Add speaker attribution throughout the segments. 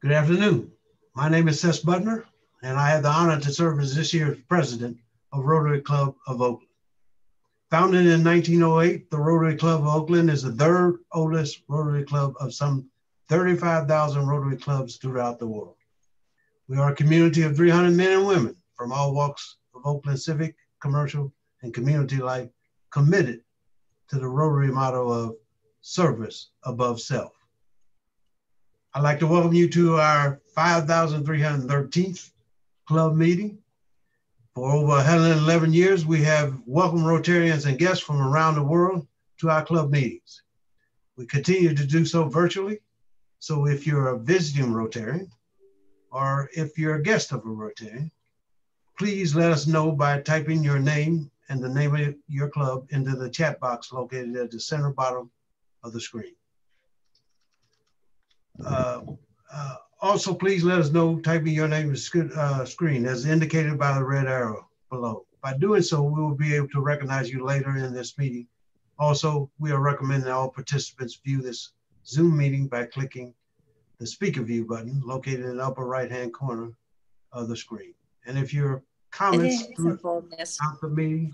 Speaker 1: Good afternoon. My name is Ces Butner, and I have the honor to serve as this year's president of Rotary Club of Oakland. Founded in 1908, the Rotary Club of Oakland is the third oldest Rotary Club of some 35,000 Rotary clubs throughout the world. We are a community of 300 men and women from all walks of Oakland civic, commercial, and community life, committed to the Rotary motto of service above self. I'd like to welcome you to our 5,313th club meeting. For over 111 years, we have welcomed Rotarians and guests from around the world to our club meetings. We continue to do so virtually. So if you're a visiting Rotarian, or if you're a guest of a Rotarian, please let us know by typing your name and the name of your club into the chat box located at the center bottom of the screen. Also, please let us know typing your name to the screen as indicated by the red arrow below. By doing so, we will be able to recognize you later in this meeting. Also, we are recommending that all participants view this Zoom meeting by clicking the speaker view button located in the upper right-hand corner of the screen. And if your comments throughout the meeting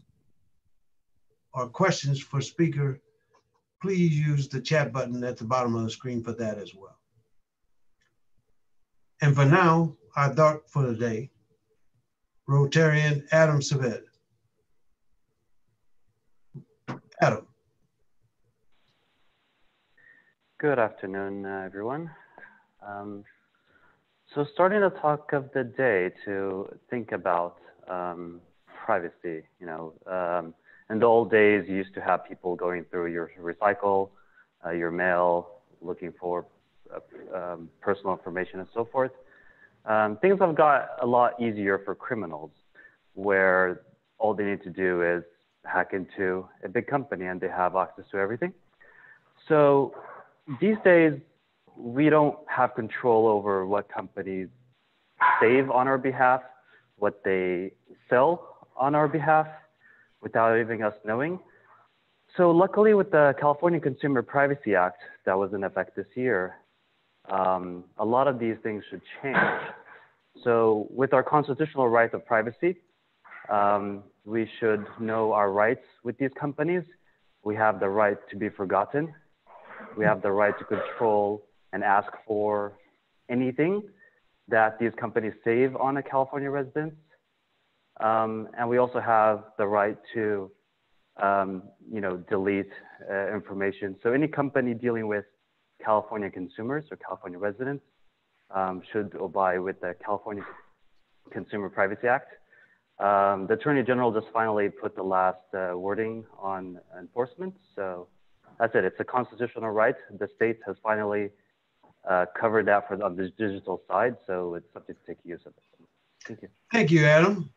Speaker 1: or questions for speaker, please use the chat button at the bottom of the screen for that as well. And for now, our thought for the day, Rotarian Adam Saved. Adam.
Speaker 2: Good afternoon, everyone. So starting the talk of the day to think about privacy, in the old days, you used to have people going through your recycle, your mail, looking for personal information and so forth. Things have got a lot easier for criminals, where all they need to do is hack into a big company and they have access to everything. So these days, we don't have control over what companies save on our behalf, what they sell on our behalf, without even us knowing. So luckily with the California Consumer Privacy Act that was in effect this year, a lot of these things should change. So with our constitutional right of privacy, we should know our rights with these companies. We have the right to be forgotten. We have the right to control and ask for anything that these companies save on a California resident. And we also have the right to, delete information. So any company dealing with California consumers or California residents should abide with the California Consumer Privacy Act. The Attorney General just finally put the last wording on enforcement. So that's it. It's a constitutional right. The state has finally covered that on the digital side, so it's subject to take use of it. Thank you.
Speaker 1: Thank you, Adam.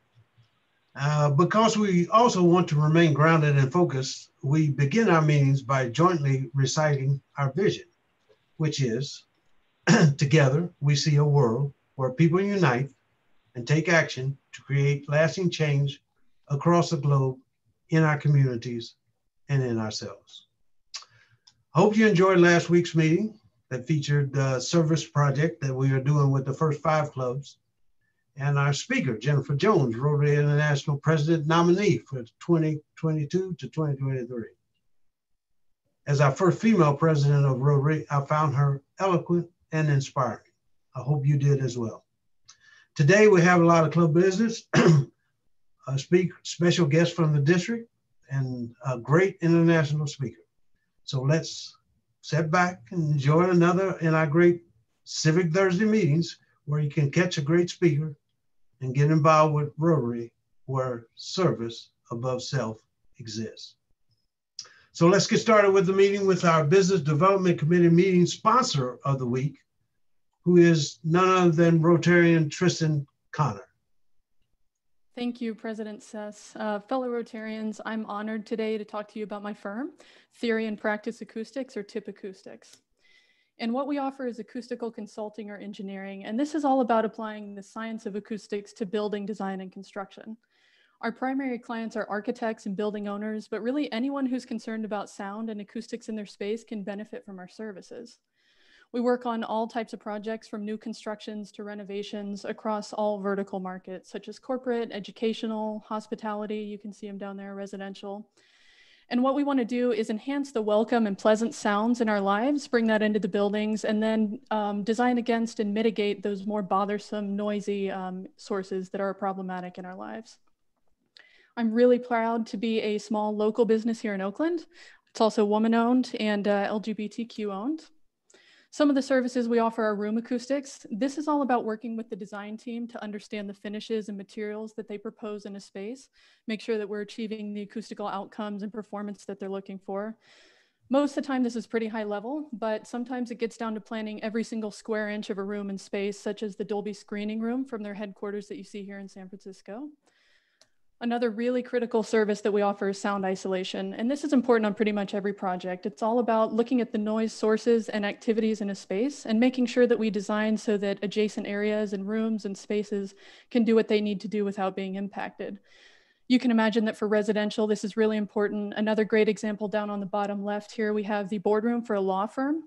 Speaker 1: Because we also want to remain grounded and focused, we begin our meetings by jointly reciting our vision, which is, together we see a world where people unite and take action to create lasting change across the globe, in our communities, and in ourselves. I hope you enjoyed last week's meeting that featured the service project that we are doing with the first 5 clubs, and our speaker, Jennifer Jones, Rotary International President nominee for 2022 to 2023. As our first female president of Rotary, I found her eloquent and inspiring. I hope you did as well. Today we have a lot of club business, a special guest from the district, and a great international speaker. So let's sit back and enjoy another in our great Civic Thursday meetings, where you can catch a great speaker and get involved with Rotary, where service above self exists. So let's get started with the meeting with our Business Development Committee meeting sponsor of the week, who is none other than Rotarian Tristan Connor.
Speaker 3: Thank you, President Ces. Fellow Rotarians, I'm honored today to talk to you about my firm, Theory and Practice Acoustics, or TIP Acoustics. And what we offer is acoustical consulting or engineering, and this is all about applying the science of acoustics to building design and construction. Our primary clients are architects and building owners, but really anyone who's concerned about sound and acoustics in their space can benefit from our services. We work on all types of projects from new constructions to renovations across all vertical markets, such as corporate, educational, hospitality, you can see them down there, residential. And what we want to do is enhance the welcome and pleasant sounds in our lives, bring that into the buildings, and then design against and mitigate those more bothersome, noisy sources that are problematic in our lives. I'm really proud to be a small local business here in Oakland. It's also woman-owned and LGBTQ-owned. Some of the services we offer are room acoustics. This is all about working with the design team to understand the finishes and materials that they propose in a space, make sure that we're achieving the acoustical outcomes and performance that they're looking for. Most of the time, this is pretty high level, but sometimes it gets down to planning every single square inch of a room and space, such as the Dolby screening room from their headquarters that you see here in San Francisco. Another really critical service that we offer is sound isolation. And this is important on pretty much every project. It's all about looking at the noise sources and activities in a space and making sure that we design so that adjacent areas and rooms and spaces can do what they need to do without being impacted. You can imagine that for residential, this is really important. Another great example down on the bottom left here, we have the boardroom for a law firm.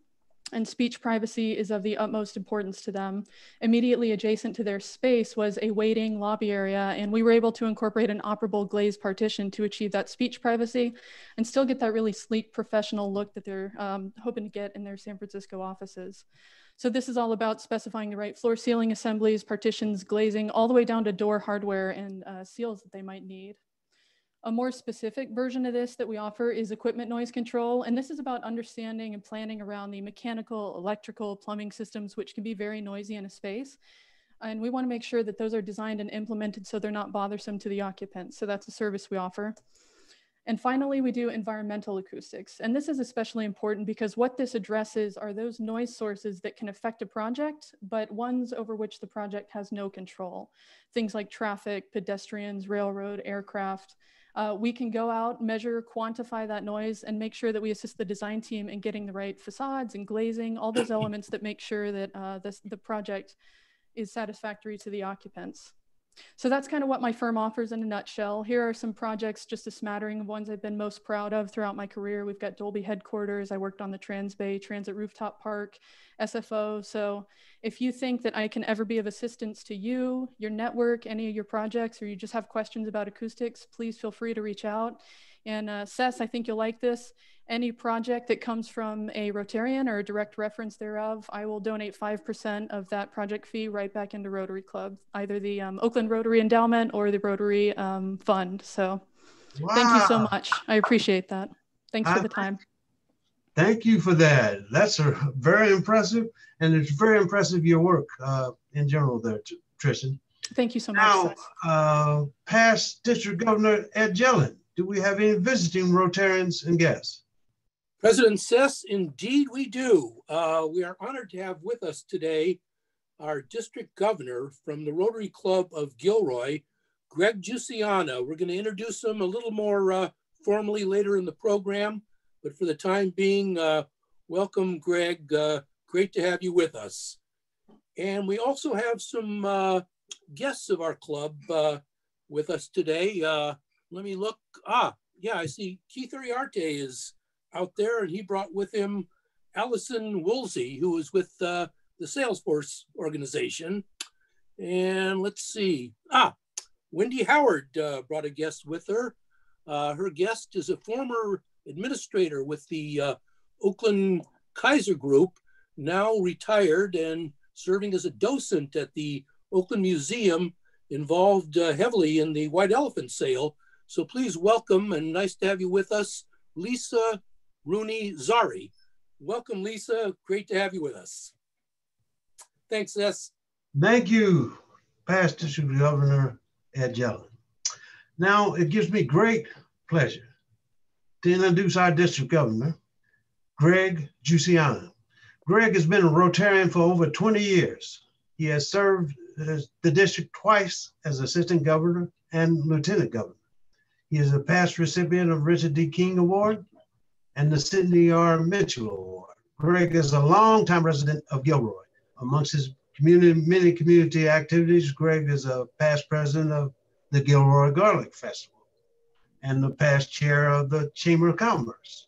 Speaker 3: And speech privacy is of the utmost importance to them. Immediately adjacent to their space was a waiting lobby area, and we were able to incorporate an operable glazed partition to achieve that speech privacy and still get that really sleek professional look that they're hoping to get in their San Francisco offices. So this is all about specifying the right floor ceiling assemblies, partitions, glazing, all the way down to door hardware and seals that they might need. A more specific version of this that we offer is equipment noise control. And this is about understanding and planning around the mechanical, electrical, plumbing systems, which can be very noisy in a space. And we want to make sure that those are designed and implemented so they're not bothersome to the occupants. So that's a service we offer. And finally, we do environmental acoustics. And this is especially important because what this addresses are those noise sources that can affect a project, but ones over which the project has no control. Things like traffic, pedestrians, railroad, aircraft. We can go out, measure, quantify that noise, and make sure that we assist the design team in getting the right facades and glazing, all those elements that make sure that the project is satisfactory to the occupants. So that's kind of what my firm offers in a nutshell. Here are some projects, just a smattering of ones I've been most proud of throughout my career. We've got Dolby headquarters. I worked on the Transbay Transit Rooftop Park, SFO. So if you think that I can ever be of assistance to you, your network, any of your projects, or you just have questions about acoustics, please feel free to reach out. And Ces, I think you'll like this. Any project that comes from a Rotarian or a direct reference thereof, I will donate 5% of that project fee right back into Rotary Club, either the Oakland Rotary Endowment or the Rotary Fund. So Thank you so much. I appreciate that. Thanks for the time.
Speaker 1: Thank you for that. That's very impressive. And it's very impressive, your work in general there, Tristan.
Speaker 3: Thank you so much.
Speaker 1: Now, past District Governor Ed Jelen, do we have any visiting Rotarians and guests?
Speaker 4: President Ces, indeed we do. We are honored to have with us today our district governor from the Rotary Club of Gilroy, Greg Giussiana. We're going to introduce him a little more formally later in the program, but for the time being, welcome, Greg. Great to have you with us. And we also have some guests of our club with us today. Let me look. Yeah, I see Keith Uriarte is out there, and he brought with him Allison Woolsey, who is with the Salesforce organization. And let's see. Wendy Howard brought a guest with her. Her guest is a former administrator with the Oakland Kaiser Group, now retired and serving as a docent at the Oakland Museum, involved heavily in the White Elephant sale. So please welcome, and nice to have you with us, Lisa Rooney Zari. Welcome, Lisa. Great to have you with us. Thanks, Ces.
Speaker 1: Thank you, past District Governor Ed Jelen. Now, it gives me great pleasure to introduce our district governor, Greg Giussiana. Greg has been a Rotarian for over 20 years. He has served the district twice as assistant governor and lieutenant governor. He is a past recipient of Richard D. King Award and the Sidney R. Mitchell Award. Greg is a longtime resident of Gilroy. Amongst his many community activities, Greg is a past president of the Gilroy Garlic Festival and the past chair of the Chamber of Commerce.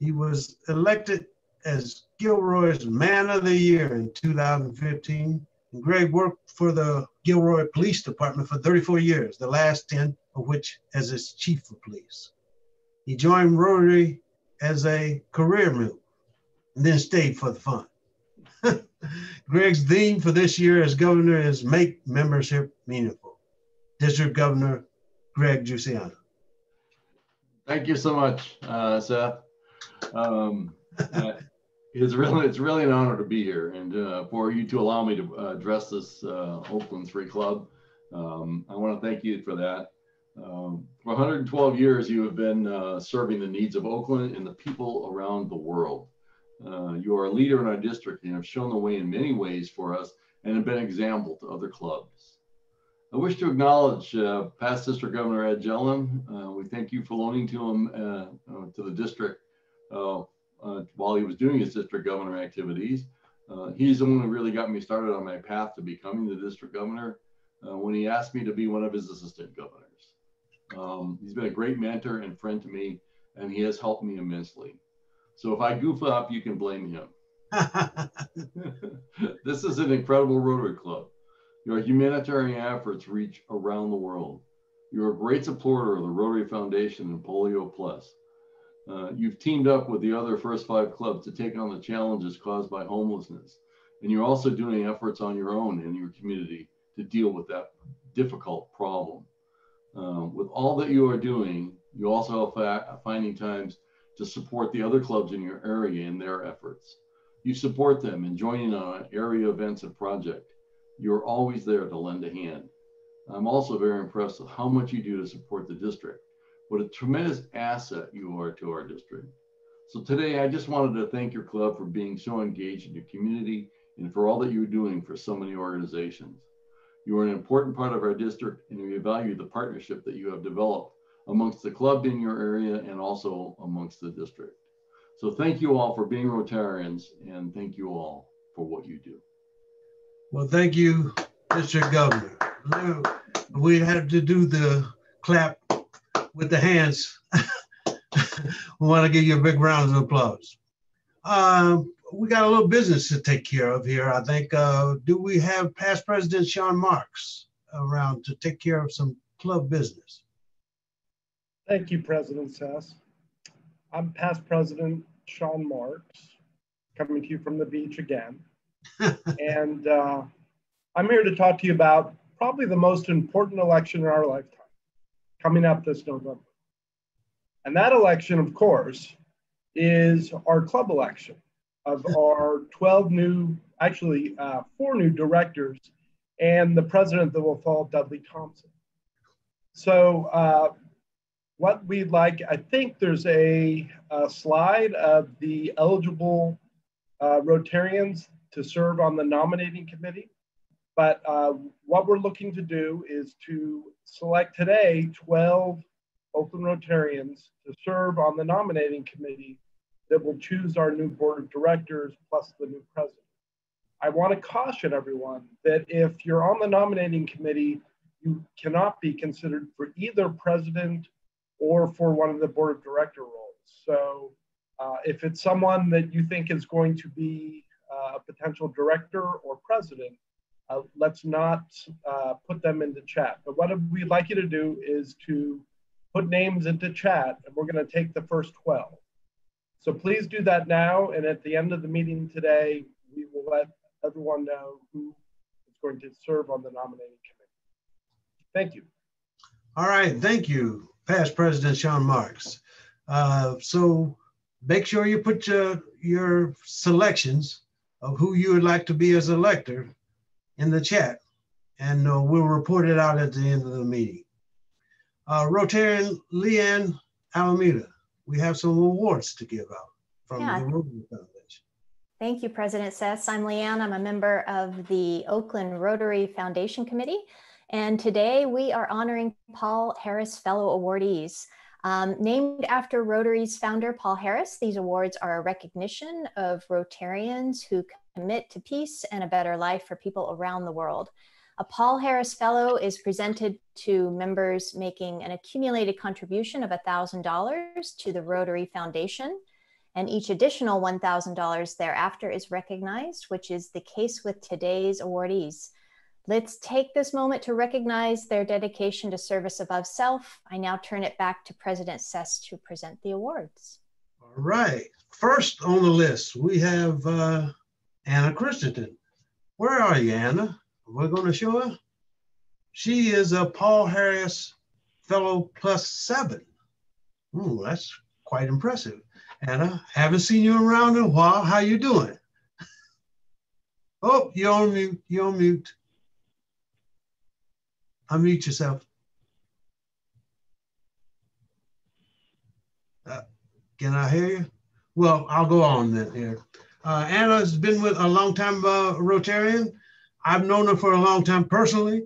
Speaker 1: He was elected as Gilroy's Man of the Year in 2015. And Greg worked for the Gilroy Police Department for 34 years, the last 10 of which as its chief of police. He joined Rotary as a career move and then stayed for the fun. Greg's theme for this year as governor is Make Membership Meaningful. District Governor Greg Giussiano.
Speaker 5: Thank you so much, Seth. It's really an honor to be here and for you to allow me to address this Oakland Free Club. I want to thank you for that. For 112 years, you have been serving the needs of Oakland and the people around the world. You are a leader in our district and have shown the way in many ways for us and have been an example to other clubs. I wish to acknowledge past District Governor Ed Jelen. We thank you for loaning to him to the district while he was doing his district governor activities. He's the one who really got me started on my path to becoming the district governor when he asked me to be one of his assistant governors. He's been a great mentor and friend to me, and he has helped me immensely. So if I goof up, you can blame him. This is an incredible Rotary Club. Your humanitarian efforts reach around the world. You're a great supporter of the Rotary Foundation and Polio Plus. You've teamed up with the other first 5 clubs to take on the challenges caused by homelessness. And you're also doing efforts on your own in your community to deal with that difficult problem. With all that you are doing, you also are finding times to support the other clubs in your area in their efforts. You support them in joining on area events and projects. You're always there to lend a hand. I'm also very impressed with how much you do to support the district. What a tremendous asset you are to our district. So today, I just wanted to thank your club for being so engaged in your community and for all that you're doing for so many organizations. You are an important part of our district, and we value the partnership that you have developed amongst the club in your area and also amongst the district. So thank you all for being Rotarians, and thank you all for what you do.
Speaker 1: Well, thank you, District Governor. We have to do the clap with the hands. We want to give you a big round of applause. We got a little business to take care of here, I think. Do we have past President Sean Marks around to take care of some club business?
Speaker 6: Thank you, President Ces. I'm past President Sean Marks, coming to you from the beach again. And I'm here to talk to you about probably the most important election in our lifetime, coming up this November. And that election, of course, is our club election of our 12 new, actually 4 new directors and the president that will follow, Dudley Thompson. So what we'd like, I think there's a slide of the eligible Rotarians to serve on the nominating committee. But what we're looking to do is to select today 12 Oakland Rotarians to serve on the nominating committee that will choose our new board of directors plus the new president. I want to caution everyone that if you're on the nominating committee, you cannot be considered for either president or for one of the board of director roles. So if it's someone that you think is going to be a potential director or president, let's not put them into chat. But what we'd like you to do is to put names into chat, and we're going to take the first 12. So please do that now, and at the end of the meeting today, we will let everyone know who is going to serve on the nominating committee. Thank you.
Speaker 1: All right, thank you, past President Sean Marks. So make sure you put your selections of who you would like to be as elector in the chat, and we'll report it out at the end of the meeting. Rotarian Leanne Alameda, we have some awards to give out from the Rotary Foundation.
Speaker 7: Thank you, President Ces. I'm Leanne. I'm a member of the Oakland Rotary Foundation Committee. And today we are honoring Paul Harris Fellow Awardees. Named after Rotary's founder, Paul Harris, these awards are a recognition of Rotarians who commit to peace and a better life for people around the world. A Paul Harris Fellow is presented to members making an accumulated contribution of $1,000 to the Rotary Foundation, and each additional $1,000 thereafter is recognized, which is the case with today's awardees. Let's take this moment to recognize their dedication to service above self. I now turn it back to President Ces to present the awards.
Speaker 1: All right. First on the list, we have Anna Christensen. Where are you, Anna? We're going to show her. She is a Paul Harris Fellow +7. Ooh, that's quite impressive. Anna, haven't seen you around in a while. How you doing? Oh, you're on mute. You're on mute. Unmute yourself. Can I hear you? Well, I'll go on then here. Anna has been with a long time Rotarian. I've known her for a long time personally.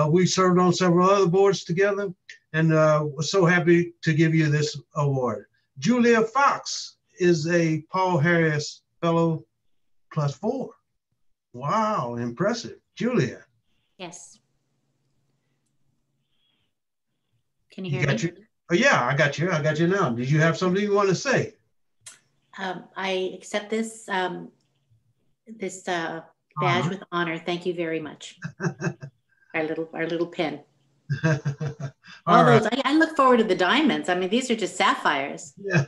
Speaker 1: We served on several other boards together, and we're so happy to give you this award. Julia Fox is a Paul Harris Fellow +4. Wow, impressive. Julia.
Speaker 8: Yes. Can you hear me?
Speaker 1: Oh, yeah, I got you. I got you now. Did you have something you want to say?
Speaker 8: I accept this badge with honor. Thank you very much. our little pin. All those. Right. I look forward to the diamonds. I mean, these are just sapphires.
Speaker 1: Yeah.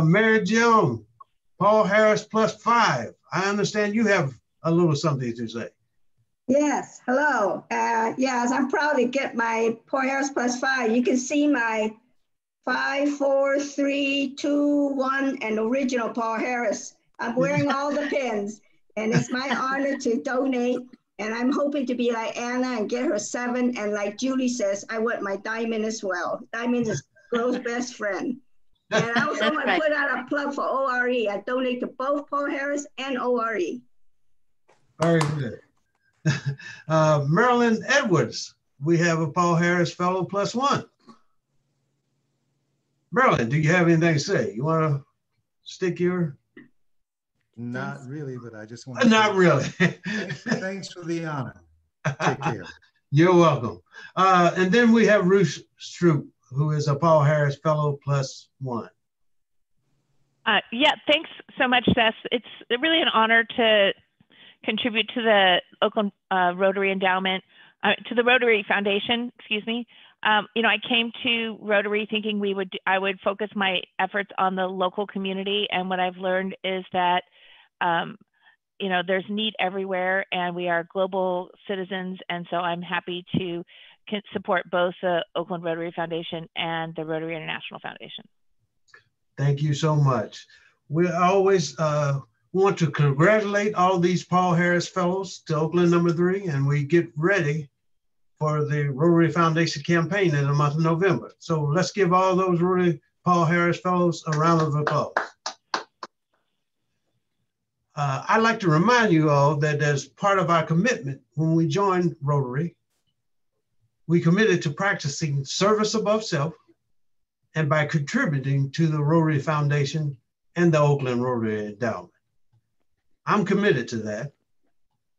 Speaker 1: Mary Joan, Paul Harris +5. I understand you have a little something to say.
Speaker 9: Yes, hello. Yes, I'm proud to get my Paul Harris +5. You can see my 5, 4, 3, 2, 1, and original Paul Harris. I'm wearing all the pins, and it's my honor to donate. And I'm hoping to be like Anna and get her 7. And like Julie says, I want my diamond as well. Diamond is girl's best friend. And I also want to put out a plug for ORE. I donate to both Paul Harris and ORE.
Speaker 1: Very good. Marilyn Edwards, we have a Paul Harris Fellow +1. Marilyn, do you have anything to say? You want to stick your...
Speaker 10: Not really, but I just want to...
Speaker 1: Not really.
Speaker 10: Thanks for the honor. Take care.
Speaker 1: You're welcome. And then we have Ruth Stroop, who is a Paul Harris Fellow +1.
Speaker 11: Yeah, thanks so much, Ces. It's really an honor to contribute to the Oakland Rotary Endowment, to the Rotary Foundation, excuse me. You know, I came to Rotary thinking I would focus my efforts on the local community, and what I've learned is that you know, there's need everywhere, and we are global citizens, and so I'm happy to support both the Oakland Rotary Foundation and the Rotary International Foundation.
Speaker 1: Thank you so much. We always want to congratulate all these Paul Harris Fellows to Oakland #3, and we get ready for the Rotary Foundation campaign in the month of November. So let's give all those Rotary Paul Harris Fellows a round of applause. I'd like to remind you all that as part of our commitment when we joined Rotary, we committed to practicing service above self and by contributing to the Rotary Foundation and the Oakland Rotary Endowment. I'm committed to that.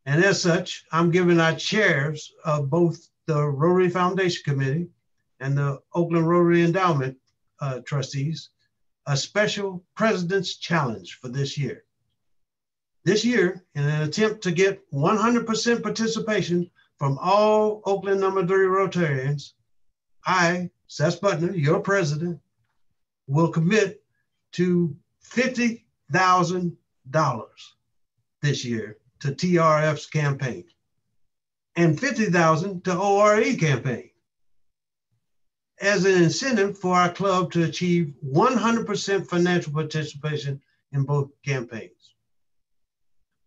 Speaker 1: And as such, I'm giving our chairs of both the Rotary Foundation Committee and the Oakland Rotary Endowment trustees a special President's Challenge for this year. This year, in an attempt to get 100% participation from all Oakland #3 Rotarians, I, Ces Butner, your president, will commit to $50,000 this year to TRF's campaign and $50,000 to ORE campaign as an incentive for our club to achieve 100% financial participation in both campaigns.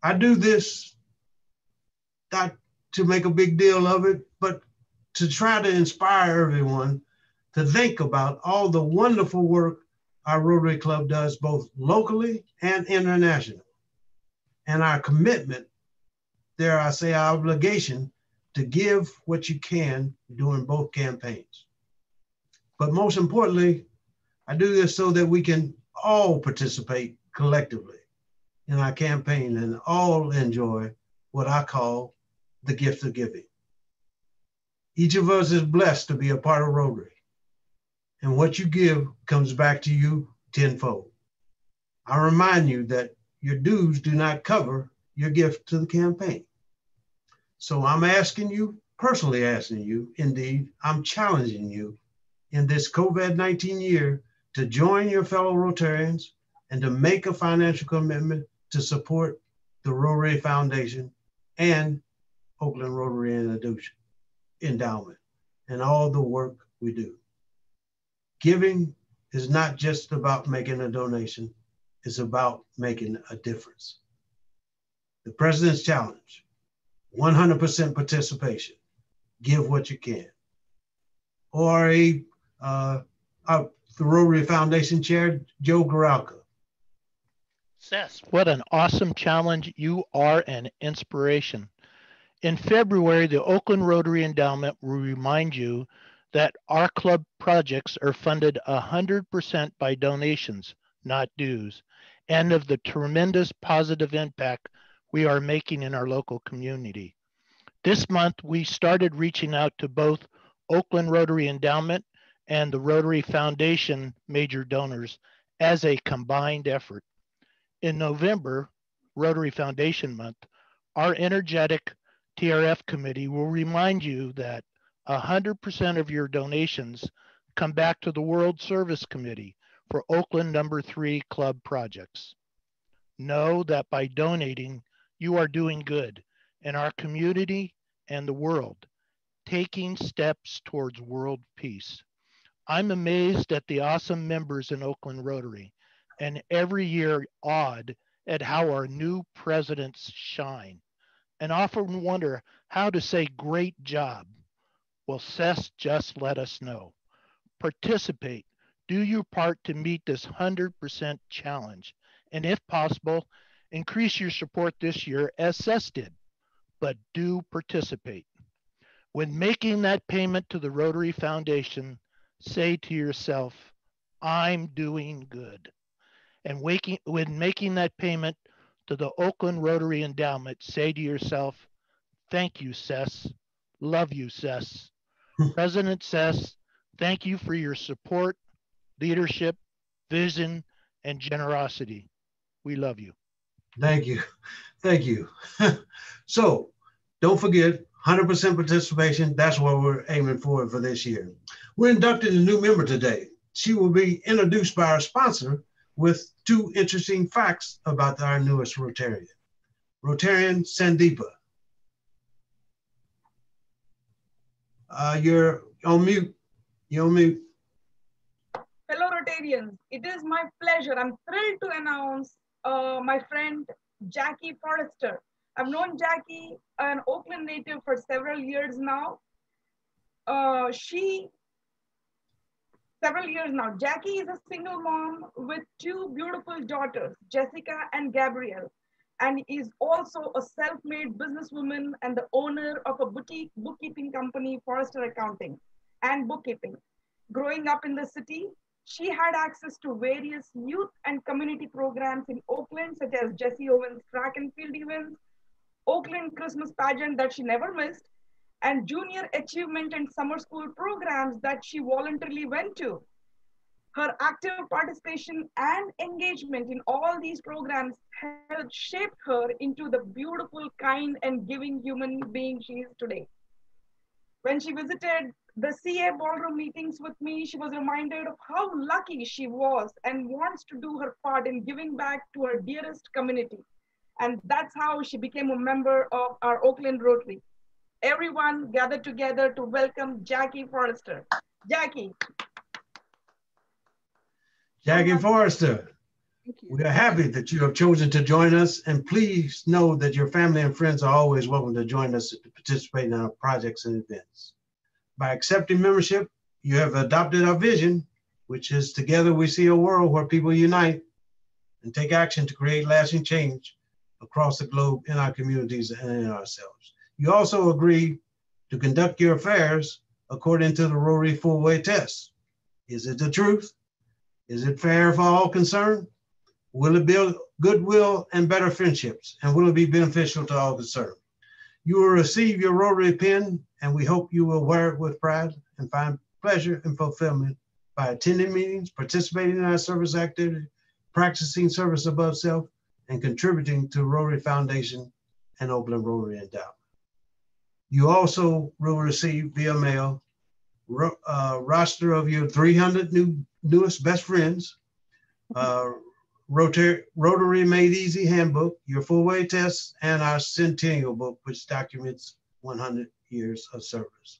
Speaker 1: I do this not to make a big deal of it, but to try to inspire everyone to think about all the wonderful work our Rotary Club does both locally and internationally. And our commitment, dare I say our obligation, to give what you can during both campaigns. But most importantly, I do this so that we can all participate collectively in our campaign and all enjoy what I call the gift of giving. Each of us is blessed to be a part of Rotary, and what you give comes back to you tenfold. I remind you that your dues do not cover your gift to the campaign. So I'm asking you, personally asking you, indeed, I'm challenging you in this COVID-19 year to join your fellow Rotarians and to make a financial commitment to support the Rotary Foundation and Oakland Rotary Endowment and all the work we do. Giving is not just about making a donation, it's about making a difference. The President's Challenge, 100% participation, give what you can. Or the Rotary Foundation Chair, Joe Garalka.
Speaker 12: Ces, what an awesome challenge. You are an inspiration. In February, the Oakland Rotary Endowment will remind you that our club projects are funded 100% by donations, not dues, and of the tremendous positive impact we are making in our local community. This month, we started reaching out to both Oakland Rotary Endowment and the Rotary Foundation major donors as a combined effort. In November, Rotary Foundation Month, our energetic TRF committee will remind you that 100% of your donations come back to the World Service Committee for Oakland No. 3 club projects. Know that by donating, you are doing good in our community and the world, taking steps towards world peace. I'm amazed at the awesome members in Oakland Rotary, and every year awed at how our new presidents shine, and often wonder how to say great job. Well, Ces just let us know. Participate, do your part to meet this 100% challenge, and if possible, increase your support this year as Ces did, but do participate. When making that payment to the Rotary Foundation, say to yourself, I'm doing good. And when making that payment to the Oakland Rotary Endowment, say to yourself, thank you, Ces. Love you, Ces. President Ces, thank you for your support, leadership, vision, and generosity. We love you.
Speaker 1: Thank you. Thank you. So don't forget, 100% participation. That's what we're aiming for this year. We're inducting a new member today. She will be introduced by our sponsor with two interesting facts about our newest Rotarian. Rotarian Sandeepa. You're on mute. You're on mute.
Speaker 13: Fellow Rotarians, it is my pleasure. I'm thrilled to announce my friend Jackie Forrester. I've known Jackie, an Oakland native, for several years now. Jackie is a single mom with two beautiful daughters, Jessica and Gabrielle, and is also a self-made businesswoman and the owner of a boutique bookkeeping company, Forrester Accounting and Bookkeeping. Growing up in the city, she had access to various youth and community programs in Oakland, such as Jesse Owens track and field events, Oakland Christmas pageant that she never missed, and junior achievement and summer school programs that she voluntarily went to. Her active participation and engagement in all these programs helped shape her into the beautiful, kind, and giving human being she is today. When she visited the CA ballroom meetings with me, she was reminded of how lucky she was and wants to do her part in giving back to her dearest community. And that's how she became a member of our Oakland Rotary. Everyone gathered together to welcome Jackie Forrester. Jackie.
Speaker 1: Jackie Forrester, we are happy that you have chosen to join us, and please know that your family and friends are always welcome to join us to participate in our projects and events. By accepting membership, you have adopted our vision, which is together we see a world where people unite and take action to create lasting change across the globe in our communities and in ourselves. You also agree to conduct your affairs according to the Rotary four-way test. Is it the truth? Is it fair for all concerned? Will it build goodwill and better friendships? And will it be beneficial to all concerned? You will receive your Rotary pin, and we hope you will wear it with pride and find pleasure and fulfillment by attending meetings, participating in our service activity, practicing service above self, and contributing to Rotary Foundation and Oakland Rotary Endowment. You also will receive via mail roster of your 300 newest best friends, Rotary Made Easy Handbook, your full-way tests, and our Centennial Book, which documents 100 years of service.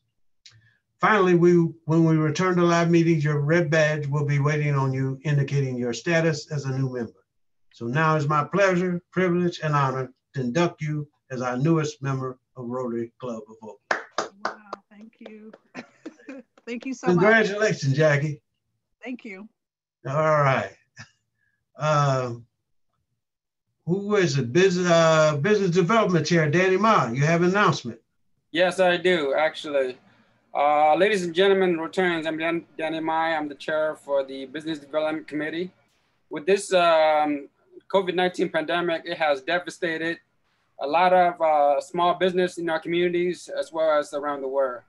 Speaker 1: Finally, when we return to live meetings, your red badge will be waiting on you, indicating your status as a new member. So now it's my pleasure, privilege, and honor to induct you as our newest member of Rotary Club of Oakland.
Speaker 14: Wow, thank you. Thank you so much.
Speaker 1: Congratulations, Jackie.
Speaker 14: Thank you.
Speaker 1: All right. Who is it? Business Development Chair, Danny Ma, you have an announcement.
Speaker 15: Yes, I do, actually. Ladies and gentlemen, Rotarians, I'm Danny Ma. I'm the chair for the Business Development Committee. With this COVID-19 pandemic, it has devastated a lot of small business in our communities as well as around the world.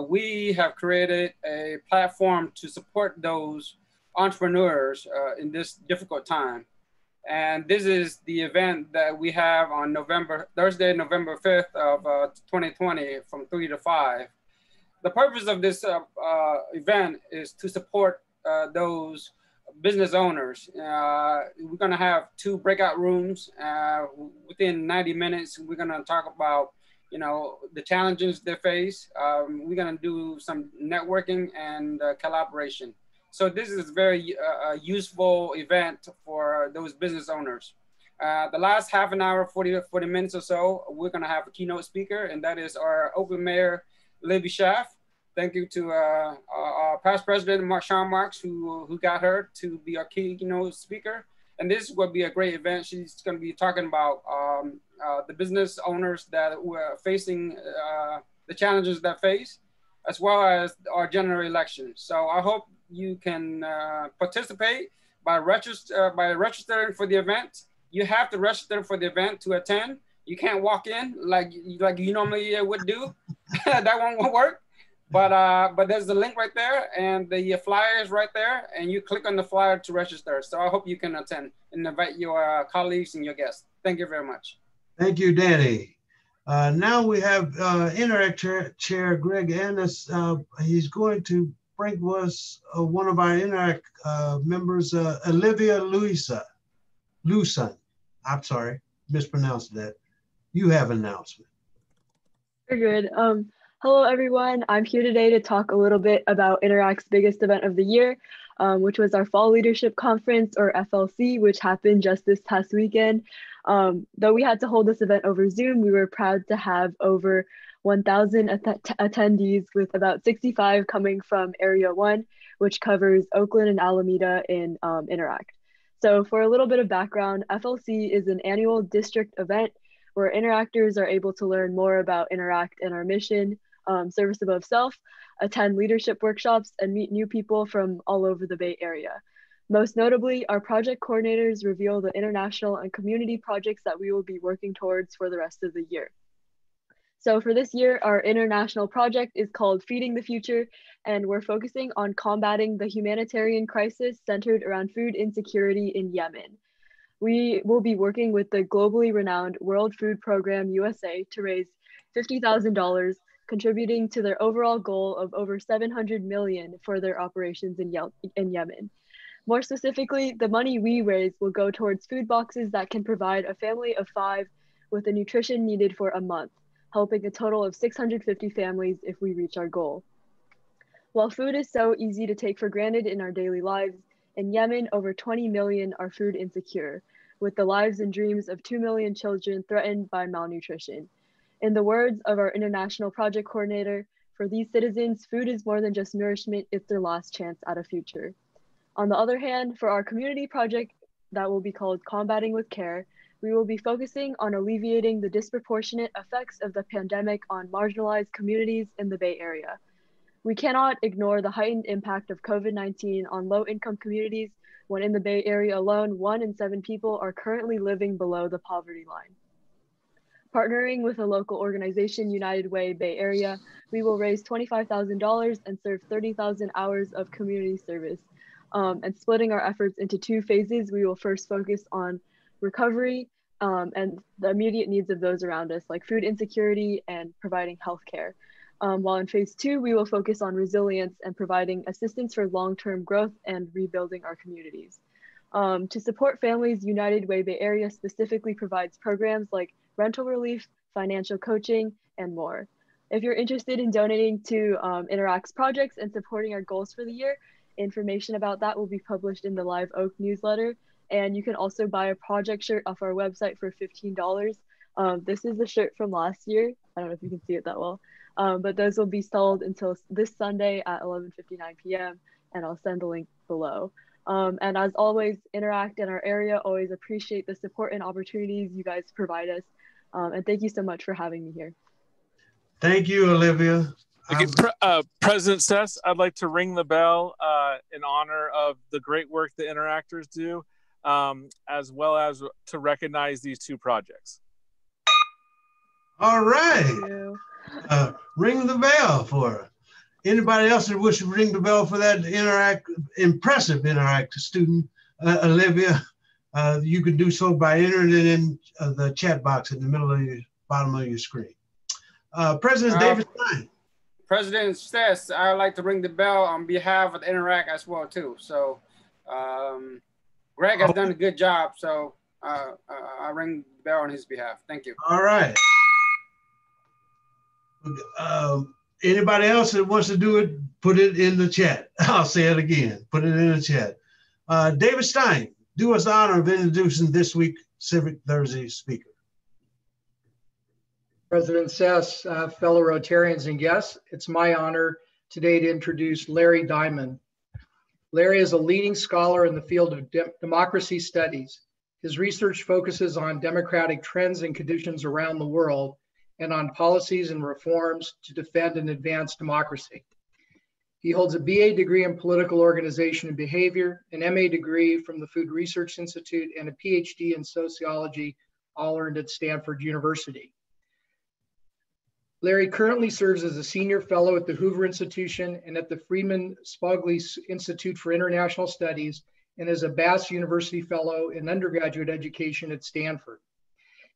Speaker 15: We have created a platform to support those entrepreneurs in this difficult time. And this is the event that we have on Thursday, November 5th of 2020 from 3 to 5. The purpose of this event is to support those business owners. We're gonna have 2 breakout rooms. Within 90 minutes, we're gonna talk about, you know, the challenges they face. We're gonna do some networking and collaboration. So this is a very useful event for those business owners. The last half an hour, 40 minutes or so, we're gonna have a keynote speaker, and that is our Oakland Mayor, Libby Schaaf. Thank you to our past president, Sean Marks, who got her to be our keynote speaker. And this will be a great event. She's gonna be talking about the business owners that were facing the challenges that face, as well as our general election. So I hope you can participate by registering for the event. You have to register for the event to attend. You can't walk in like you normally would do. That won't work. But there's the link right there, and the flyer is right there, and you click on the flyer to register. So I hope you can attend and invite your colleagues and your guests. Thank you very much.
Speaker 1: Thank you, Danny. Now we have Interact Chair Greg Ennis. He's going to bring us one of our Interact members, Olivia Luson. I'm sorry, mispronounced that. You have an announcement.
Speaker 16: Very good. Hello, everyone. I'm here today to talk a little bit about Interact's biggest event of the year, which was our Fall Leadership Conference, or FLC, which happened just this past weekend. Though we had to hold this event over Zoom, we were proud to have over 1,000 attendees, with about 65 coming from Area 1, which covers Oakland and Alameda in Interact. So for a little bit of background, FLC is an annual district event where interactors are able to learn more about Interact and our mission, service above self, attend leadership workshops, and meet new people from all over the Bay Area. Most notably, our project coordinators reveal the international and community projects that we will be working towards for the rest of the year. So for this year, our international project is called Feeding the Future, and we're focusing on combating the humanitarian crisis centered around food insecurity in Yemen. We will be working with the globally renowned World Food Program USA to raise $50,000, contributing to their overall goal of over $700 million for their operations in Yemen. More specifically, the money we raise will go towards food boxes that can provide a family of 5 with the nutrition needed for a month, helping a total of 650 families if we reach our goal. While food is so easy to take for granted in our daily lives, in Yemen, over 20 million are food insecure, with the lives and dreams of 2 million children threatened by malnutrition. In the words of our international project coordinator, for these citizens, food is more than just nourishment, it's their last chance at a future. On the other hand, for our community project that will be called Combating with Care, we will be focusing on alleviating the disproportionate effects of the pandemic on marginalized communities in the Bay Area. We cannot ignore the heightened impact of COVID-19 on low-income communities when in the Bay Area alone, 1 in 7 people are currently living below the poverty line. Partnering with a local organization, United Way Bay Area, we will raise $25,000 and serve 30,000 hours of community service. And splitting our efforts into 2 phases, we will first focus on recovery and the immediate needs of those around us, like food insecurity and providing healthcare. While in phase 2, we will focus on resilience and providing assistance for long-term growth and rebuilding our communities. To support families, United Way Bay Area specifically provides programs like rental relief, financial coaching, and more. If you're interested in donating to Interact's projects and supporting our goals for the year, information about that will be published in the Live Oak newsletter. And you can also buy a project shirt off our website for $15. This is the shirt from last year. I don't know if you can see it that well, but those will be sold until this Sunday at 11:59 p.m. and I'll send the link below. And as always, Interact in our area always appreciate the support and opportunities you guys provide us. And thank you so much for having me here.
Speaker 1: Thank you, Olivia.
Speaker 17: President Ces, I'd like to ring the bell in honor of the great work the Interactors do, as well as to recognize these 2 projects.
Speaker 1: All right. Ring the bell for her. Anybody else that wish to ring the bell for that impressive Interact student, Olivia, you can do so by entering it in the chat box in the middle of the bottom of your screen. President David Stein.
Speaker 15: President Ces, I'd like to ring the bell on behalf of the Interact as well too. So Greg has done a good job, so I ring the bell on his behalf. Thank you.
Speaker 1: All right. Anybody else that wants to do it, put it in the chat. I'll say it again, put it in the chat. David Stein, do us the honor of introducing this week's Civic Thursday speaker.
Speaker 18: President Ces, fellow Rotarians and guests, it's my honor today to introduce Larry Diamond. Larry is a leading scholar in the field of democracy studies. His research focuses on democratic trends and conditions around the world and on policies and reforms to defend and advance democracy. He holds a BA degree in political organization and behavior, an MA degree from the Food Research Institute, and a PhD in sociology, all earned at Stanford University. Larry currently serves as a senior fellow at the Hoover Institution and at the Freeman Spogli Institute for International Studies, and is a Bass University Fellow in undergraduate education at Stanford.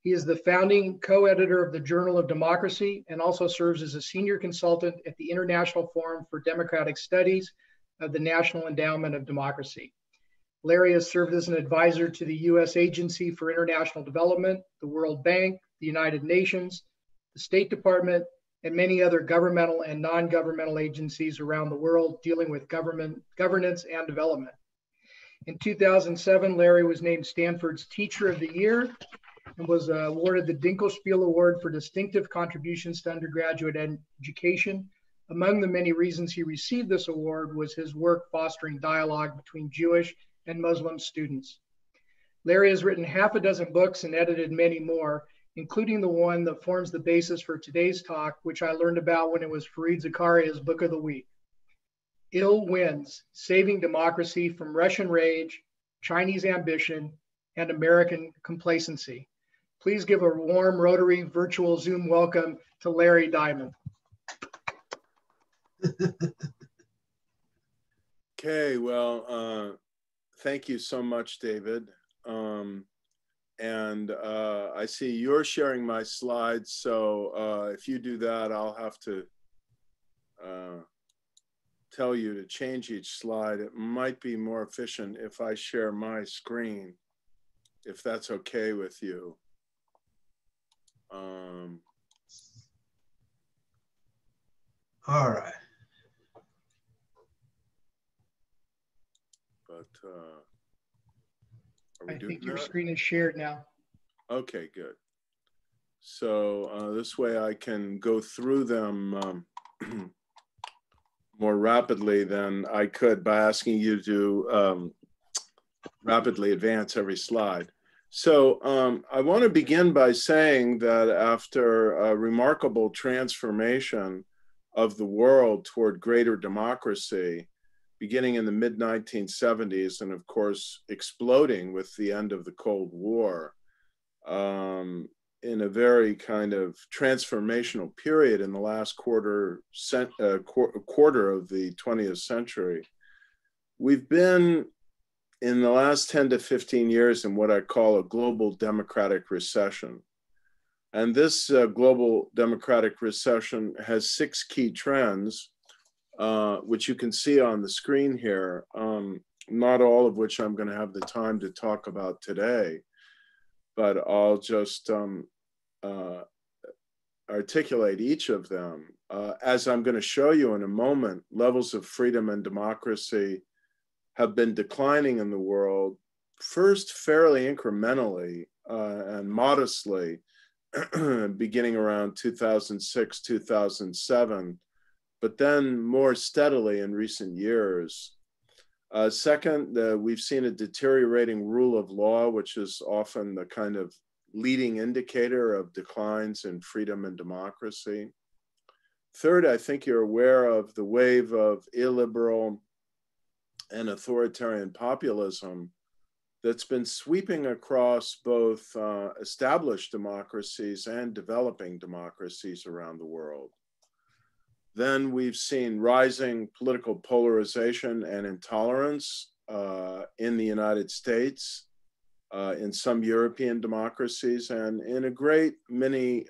Speaker 18: He is the founding co-editor of the Journal of Democracy and also serves as a senior consultant at the International Forum for Democratic Studies of the National Endowment of Democracy. Larry has served as an advisor to the U.S. Agency for International Development, the World Bank, the United Nations, the State Department, and many other governmental and non-governmental agencies around the world dealing with governance and development. In 2007, Larry was named Stanford's Teacher of the Year and was awarded the Dinkelspiel Award for distinctive contributions to undergraduate education. Among the many reasons he received this award was his work fostering dialogue between Jewish and Muslim students. Larry has written half a dozen books and edited many more, including the one that forms the basis for today's talk, which I learned about when it was Fareed Zakaria's Book of the Week. Ill Winds, Saving Democracy from Russian Rage, Chinese Ambition, and American Complacency. Please give a warm Rotary virtual Zoom welcome to Larry Diamond.
Speaker 19: Okay, well, thank you so much, David. I see you're sharing my slides, so if you do that, I'll have to tell you to change each slide. It might be more efficient if I share my screen, if that's okay with you.
Speaker 1: All right.
Speaker 19: But
Speaker 18: I think your screen is shared now.
Speaker 19: Okay, good. So this way I can go through them more rapidly than I could by asking you to rapidly advance every slide. So I want to begin by saying that after a remarkable transformation of the world toward greater democracy, beginning in the mid-1970s and of course exploding with the end of the Cold War, in a very kind of transformational period in the last quarter of the 20th century. We've been in the last 10 to 15 years in what I call a global democratic recession. And this global democratic recession has 6 key trends, which you can see on the screen here, not all of which I'm going to have the time to talk about today, but I'll just articulate each of them. As I'm going to show you in a moment, levels of freedom and democracy have been declining in the world, first fairly incrementally and modestly, beginning around 2006, 2007, but then more steadily in recent years. Second, we've seen a deteriorating rule of law, which is often the kind of leading indicator of declines in freedom and democracy. Third, I think you're aware of the wave of illiberal and authoritarian populism that's been sweeping across both established democracies and developing democracies around the world. Then we've seen rising political polarization and intolerance in the United States, in some European democracies, and in a great many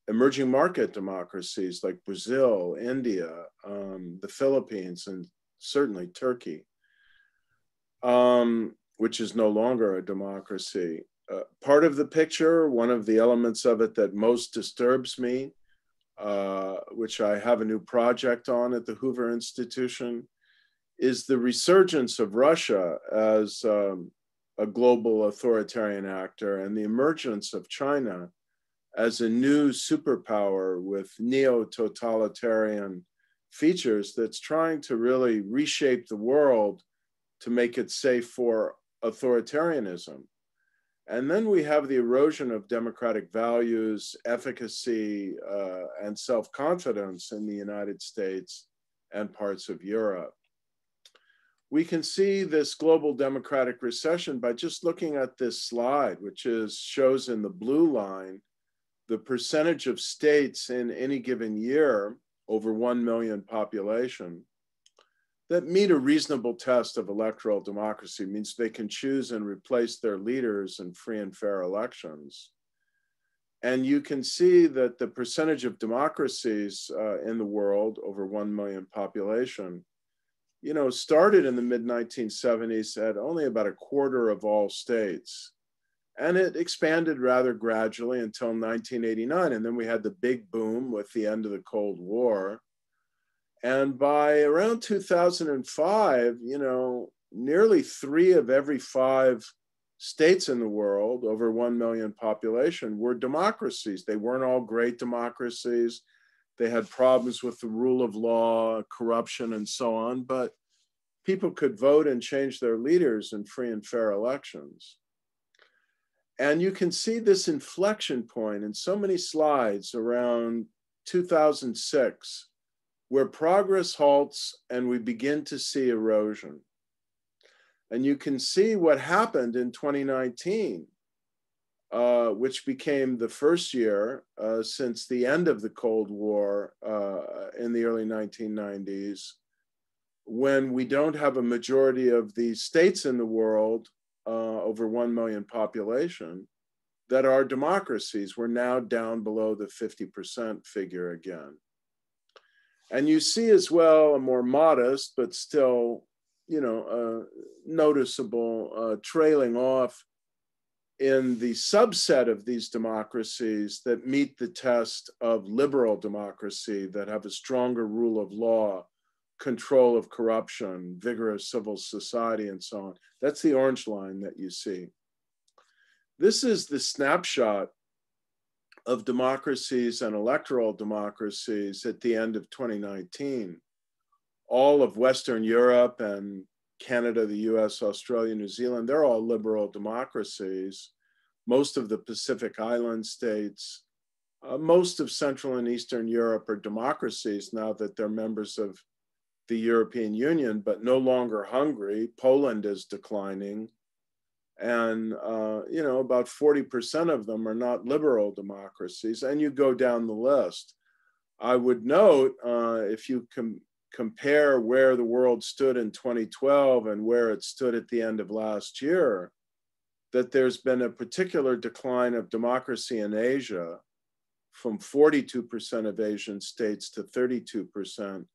Speaker 19: emerging market democracies like Brazil, India, the Philippines, and certainly Turkey, which is no longer a democracy. Part of the picture, one of the elements of it that most disturbs me, which I have a new project on at the Hoover Institution, is the resurgence of Russia as a global authoritarian actor and the emergence of China as a new superpower with neo-totalitarian features that's trying to really reshape the world to make it safe for authoritarianism. And then we have the erosion of democratic values, efficacy, and self-confidence in the United States and parts of Europe. We can see this global democratic recession by just looking at this slide, which shows in the blue line the percentage of states in any given year over 1 million population that meet a reasonable test of electoral democracy, means they can choose and replace their leaders in free and fair elections. And you can see that the percentage of democracies in the world over 1 million population, you know, started in the mid-1970s at only about a quarter of all states. And it expanded rather gradually until 1989. And then we had the big boom with the end of the Cold War. And by around 2005, you know, nearly 3 of every 5 states in the world over 1 million population were democracies. They weren't all great democracies. They had problems with the rule of law, corruption, and so on, but people could vote and change their leaders in free and fair elections. And you can see this inflection point in so many slides around 2006, where progress halts and we begin to see erosion. And you can see what happened in 2019, which became the first year since the end of the Cold War in the early 1990s, when we don't have a majority of the states in the world over 1 million population that are democracies. We're now down below the 50% figure again. And you see as well a more modest, but still, you know, noticeable trailing off in the subset of these democracies that meet the test of liberal democracy, that have a stronger rule of law, control of corruption, vigorous civil society, and so on. That's the orange line that you see. This is the snapshot of democracies and electoral democracies at the end of 2019. All of Western Europe and Canada, the US, Australia, New Zealand, they're all liberal democracies. Most of the Pacific Island states, most of Central and Eastern Europe are democracies now that they're members of the European Union, but no longer Hungary. Poland is declining. And, you know, about 40% of them are not liberal democracies, and you go down the list. I would note, if you compare where the world stood in 2012 and where it stood at the end of last year, that there's been a particular decline of democracy in Asia from 42% of Asian states to 32%.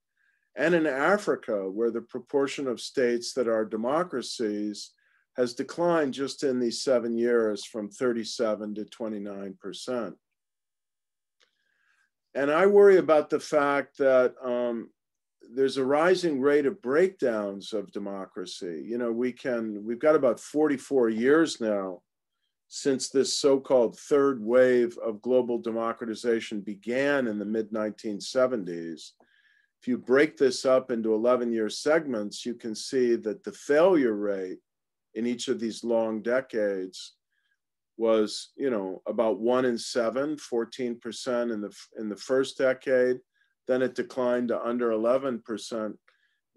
Speaker 19: And in Africa, where the proportion of states that are democracies has declined just in these 7 years from 37 to 29%. And I worry about the fact that there's a rising rate of breakdowns of democracy. You know, we've got about 44 years now since this so-called third wave of global democratization began in the mid-1970s. If you break this up into 11-year segments, you can see that the failure rate in each of these long decades was, you know, about 1 in 7, 14% in the first decade. Then it declined to under 11%.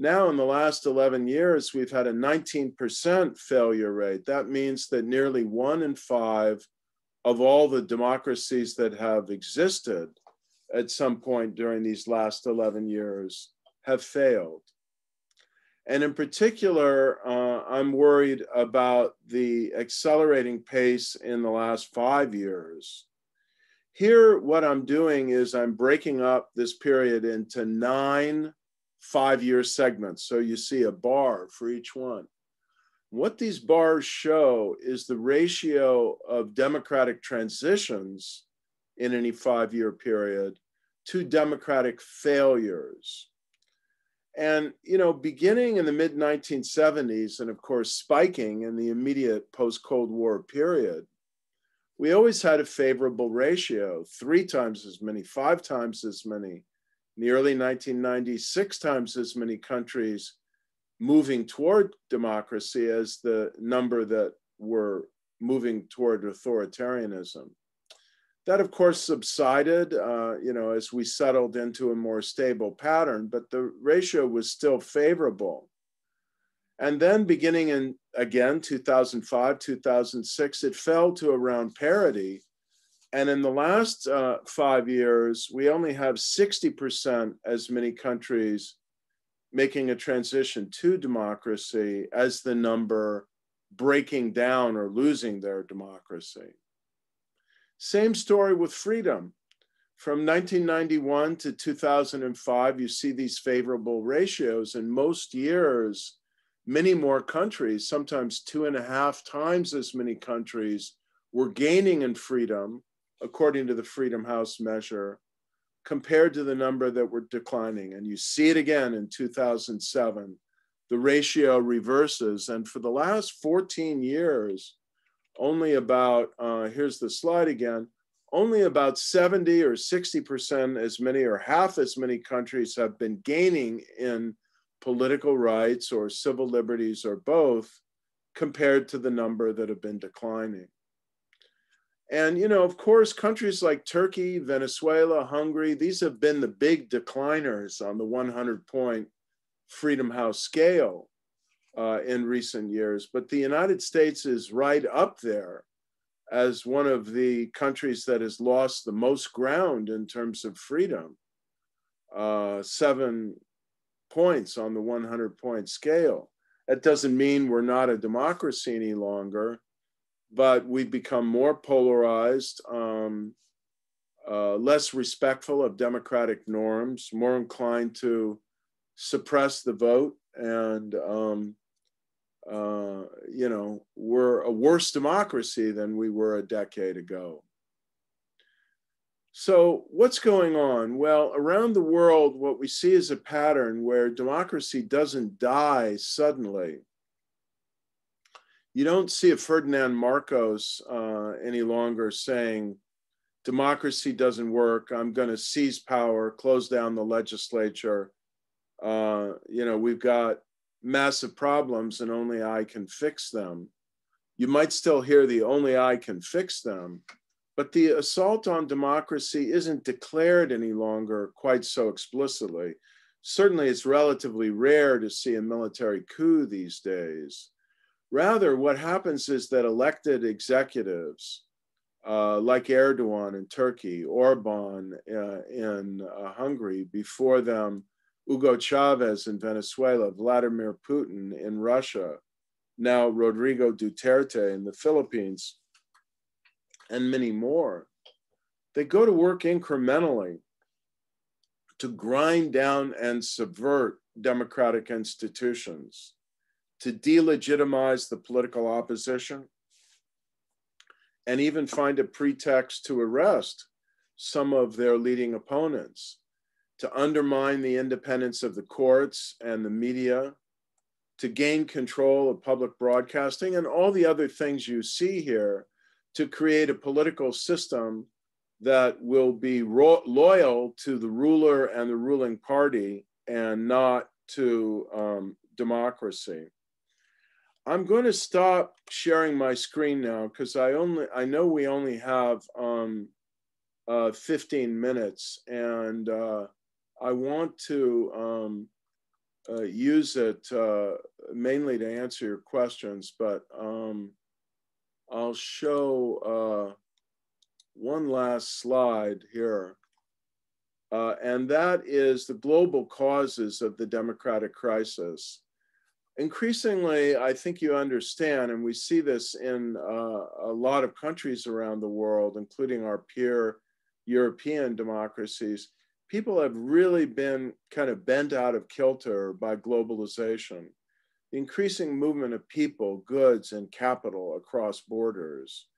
Speaker 19: Now in the last 11 years, we've had a 19% failure rate. That means that nearly 1 in 5 of all the democracies that have existed at some point during these last 11 years have failed. And in particular, I'm worried about the accelerating pace in the last 5 years. Here, what I'm doing is I'm breaking up this period into 9 5-year segments. So you see a bar for each one. What these bars show is the ratio of democratic transitions in any 5-year period to democratic failures. And, you know, beginning in the mid-1970s, and of course spiking in the immediate post-Cold War period, we always had a favorable ratio, 3 times as many, 5 times as many. In the early 1990s, 6 times as many countries moving toward democracy as the number that were moving toward authoritarianism. That, of course, subsided, you know, as we settled into a more stable pattern, but the ratio was still favorable. And then beginning in, again, 2005, 2006, it fell to around parity. And in the last 5 years, we only have 60% as many countries making a transition to democracy as the number breaking down or losing their democracy. Same story with freedom. From 1991 to 2005, you see these favorable ratios. In most years, many more countries, sometimes 2.5 times as many countries, were gaining in freedom, according to the Freedom House measure, compared to the number that were declining. And you see it again in 2007. The ratio reverses. And for the last 14 years, only about, here's the slide again, only about 70 or 60% as many or half as many countries have been gaining in political rights or civil liberties or both, compared to the number that have been declining. And, you know, of course, countries like Turkey, Venezuela, Hungary, these have been the big decliners on the 100-point Freedom House scale in recent years. But the United States is right up there as one of the countries that has lost the most ground in terms of freedom, 7 points on the 100-point scale. That doesn't mean we're not a democracy any longer, but we've become more polarized, less respectful of democratic norms, more inclined to suppress the vote, and you know, we're a worse democracy than we were a decade ago. So what's going on? Well, around the world, what we see is a pattern where democracy doesn't die suddenly. You don't see a Ferdinand Marcos any longer saying, democracy doesn't work, I'm going to seize power, close down the legislature. You know, we've got massive problems and only I can fix them. You might still hear the only I can fix them, but the assault on democracy isn't declared any longer quite so explicitly. Certainly it's relatively rare to see a military coup these days, Rather, what happens is that elected executives like Erdogan in Turkey, Orban in Hungary, before them, Hugo Chavez in Venezuela, Vladimir Putin in Russia, now Rodrigo Duterte in the Philippines, and many more. They go to work incrementally to grind down and subvert democratic institutions, to delegitimize the political opposition, and even find a pretext to arrest some of their leading opponents, to undermine the independence of the courts and the media, to gain control of public broadcasting, and all the other things you see here, to create a political system that will be loyal to the ruler and the ruling party and not to democracy. I'm going to stop sharing my screen now because I know we only have 15 minutes, and I want to use it mainly to answer your questions, but I'll show one last slide here, and that is the global causes of the democratic crisis. Increasingly, I think you understand, and we see this in a lot of countries around the world, including our peer European democracies, people have really been kind of bent out of kilter by globalization. The increasing movement of people, goods, and capital across borders,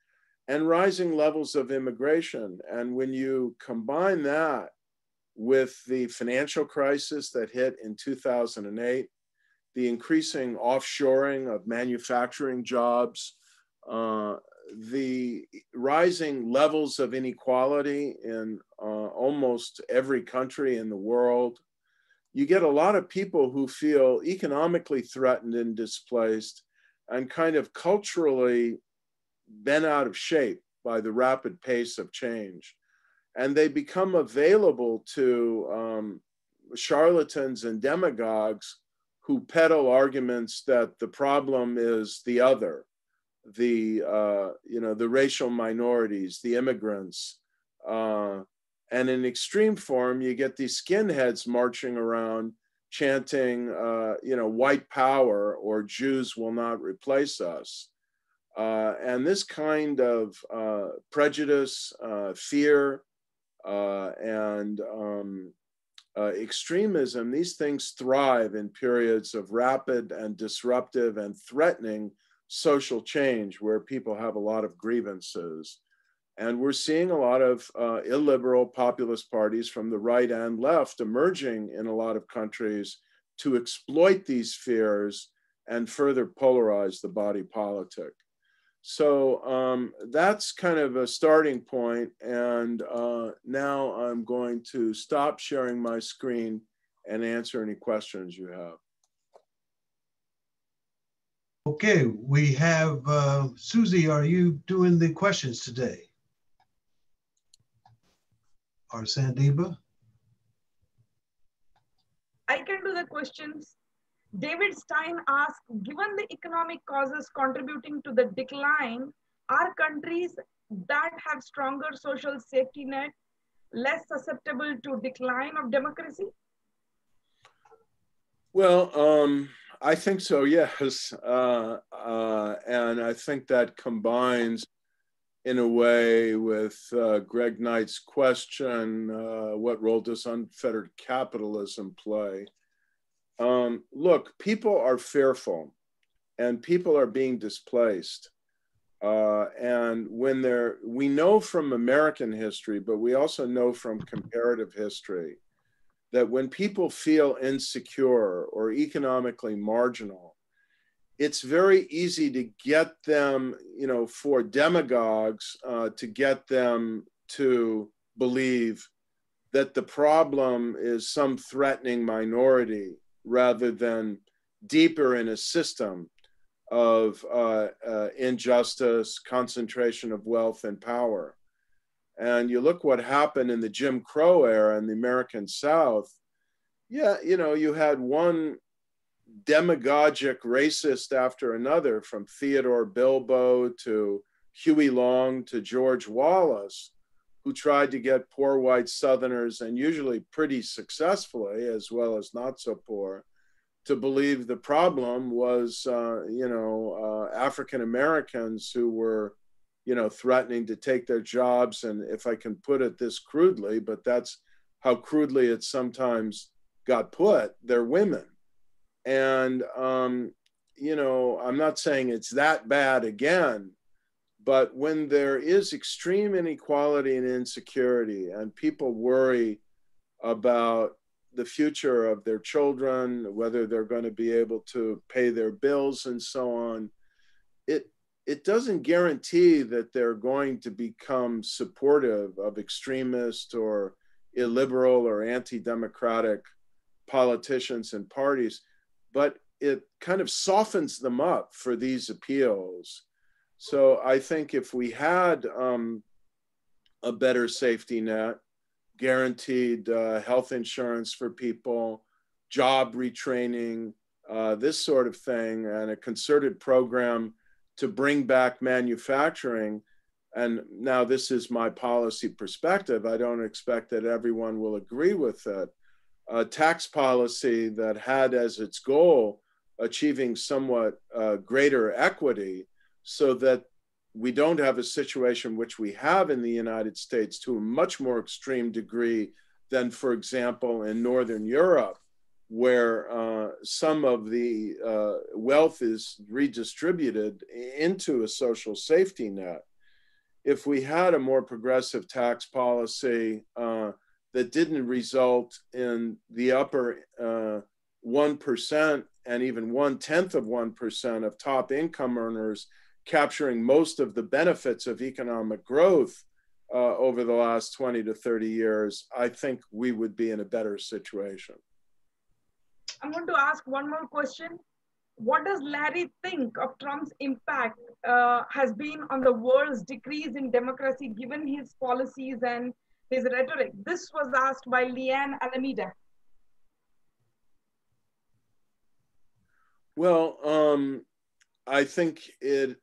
Speaker 19: and rising levels of immigration. And when you combine that with the financial crisis that hit in 2008, the increasing offshoring of manufacturing jobs, the rising levels of inequality in almost every country in the world, you get a lot of people who feel economically threatened and displaced and kind of culturally bent out of shape by the rapid pace of change. And they become available to charlatans and demagogues who peddle arguments that the problem is the other, the racial minorities, the immigrants, and in extreme form, you get these skinheads marching around chanting, white power or Jews will not replace us. And this kind of prejudice, fear, and extremism, these things thrive in periods of rapid and disruptive and threatening social change where people have a lot of grievances. And we're seeing a lot of illiberal populist parties from the right and left emerging in a lot of countries to exploit these fears and further polarize the body politic. So that's kind of a starting point. And now I'm going to stop sharing my screen and answer any questions you have.
Speaker 1: Okay, we have Susie, are you doing the questions today? Or Sandeeba?
Speaker 13: I can do the questions. David Stein asked, given the economic causes contributing to the decline, are countries that have stronger social safety net less susceptible to decline of democracy?
Speaker 19: Well, I think so, yes. And I think that combines in a way with Greg Knight's question, what role does unfettered capitalism play? Look, people are fearful and people are being displaced. And when we know from American history, but we also know from comparative history, that when people feel insecure or economically marginal, it's very easy to get them, for demagogues, to get them to believe that the problem is some threatening minority rather than deeper in a system of injustice, concentration of wealth and power. And you look what happened in the Jim Crow era in the American South. Yeah, you had one demagogic racist after another, from Theodore Bilbo to Huey Long to George Wallace, who tried to get poor white Southerners, and usually pretty successfully, as well as not so poor, to believe the problem was, African Americans who were, threatening to take their jobs. And if I can put it this crudely, but that's how crudely it sometimes got put, they're women. And, I'm not saying it's that bad again, but when there is extreme inequality and insecurity, and people worry about the future of their children, whether they're going to be able to pay their bills and so on, it doesn't guarantee that they're going to become supportive of extremist or illiberal or anti-democratic politicians and parties, but it kind of softens them up for these appeals. So I think if we had a better safety net, guaranteed health insurance for people, job retraining, this sort of thing, and a concerted program to bring back manufacturing. And now this is my policy perspective. I don't expect that everyone will agree with it. A tax policy that had as its goal achieving somewhat greater equity, so that we don't have a situation which we have in the United States to a much more extreme degree than, for example, in Northern Europe, where some of the wealth is redistributed into a social safety net. If we had a more progressive tax policy that didn't result in the upper 1% and even 0.1% of top income earners capturing most of the benefits of economic growth over the last 20 to 30 years, I think we would be in a better situation.
Speaker 13: I'm going to ask one more question. What does Larry think of Trump's impact has been on the world's decrease in democracy given his policies and his rhetoric? This was asked by Leanne Alameda.
Speaker 19: Well, I think it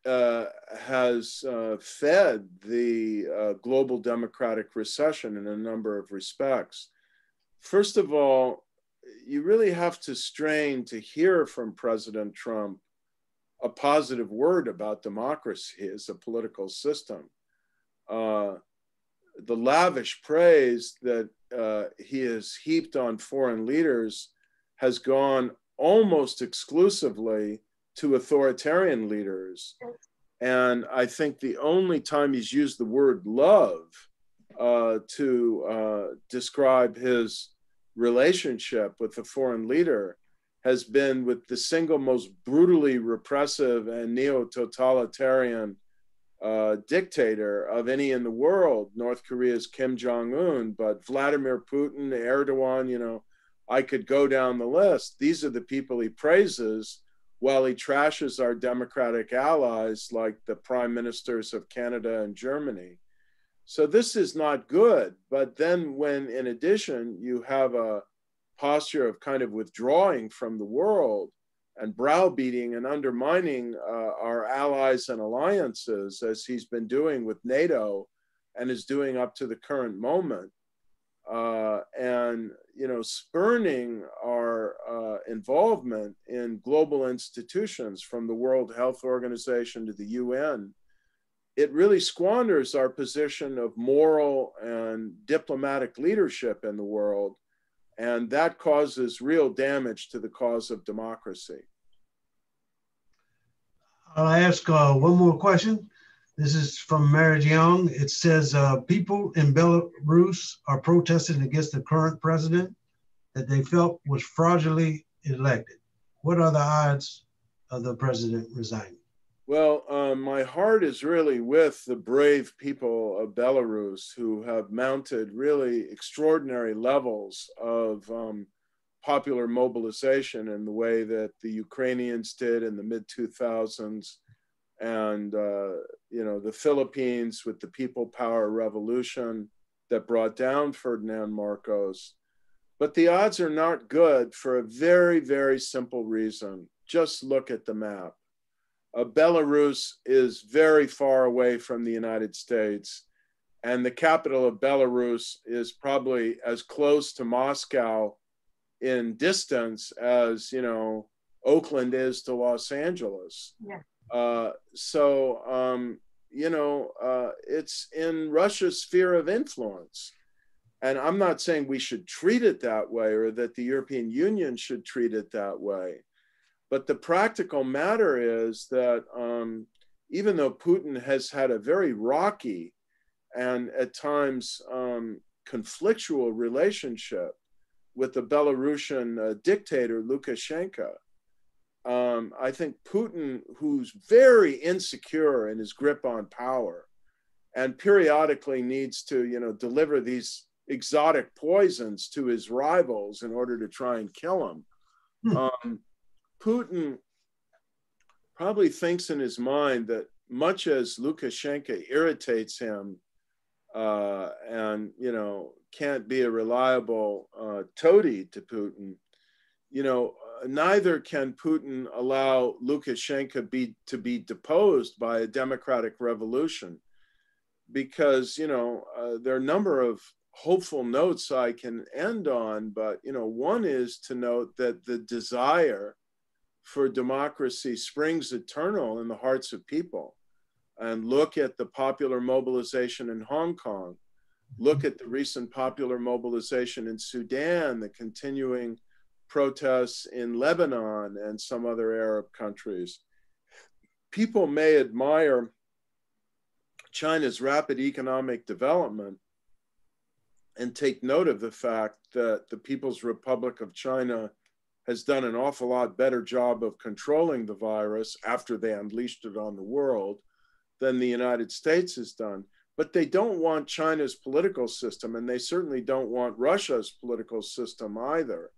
Speaker 19: has fed the global democratic recession in a number of respects. First of all, you really have to strain to hear from President Trump a positive word about democracy as a political system. The lavish praise that he has heaped on foreign leaders has gone almost exclusively to authoritarian leaders. And I think the only time he's used the word love to describe his relationship with a foreign leader has been with the single most brutally repressive and neo-totalitarian dictator of any in the world, North Korea's Kim Jong-un, but Vladimir Putin, Erdogan, I could go down the list. These are the people he praises while he trashes our democratic allies like the prime ministers of Canada and Germany. So this is not good. But then when, in addition, you have a posture of kind of withdrawing from the world and browbeating and undermining our allies and alliances, as he's been doing with NATO and is doing up to the current moment, and spurning our involvement in global institutions from the World Health Organization to the UN, it really squanders our position of moral and diplomatic leadership in the world, and that causes real damage to the cause of democracy.
Speaker 1: I'll ask one more question. This is from Mary Young. It says, people in Belarus are protesting against the current president that they felt was fraudulently elected. What are the odds of the president resigning?
Speaker 19: Well, my heart is really with the brave people of Belarus who have mounted really extraordinary levels of popular mobilization in the way that the Ukrainians did in the mid-2000s, and the Philippines with the People Power Revolution that brought down Ferdinand Marcos. But the odds are not good for a very, very simple reason. Just look at the map. Belarus is very far away from the United States, and the capital of Belarus is probably as close to Moscow in distance as, you know, Oakland is to Los Angeles. Yeah. You know, it's in Russia's sphere of influence. And I'm not saying we should treat it that way or that the European Union should treat it that way. But the practical matter is that even though Putin has had a very rocky and at times conflictual relationship with the Belarusian dictator Lukashenko, I think Putin, who's very insecure in his grip on power and periodically needs to, you know, deliver these exotic poisons to his rivals in order to try and kill him. Putin probably thinks in his mind that much as Lukashenko irritates him and, you know, can't be a reliable toady to Putin, you know, neither can Putin allow Lukashenko to be deposed by a democratic revolution, because, you know, there are a number of hopeful notes I can end on, but, you know, one is to note that the desire for democracy springs eternal in the hearts of people. And look at the popular mobilization in Hong Kong. Look at the recent popular mobilization in Sudan, the continuing protests in Lebanon and some other Arab countries. People may admire China's rapid economic development and take note of the fact that the People's Republic of China has done an awful lot better job of controlling the virus after they unleashed it on the world than the United States has done. But they don't want China's political system, and they certainly don't want Russia's political system either.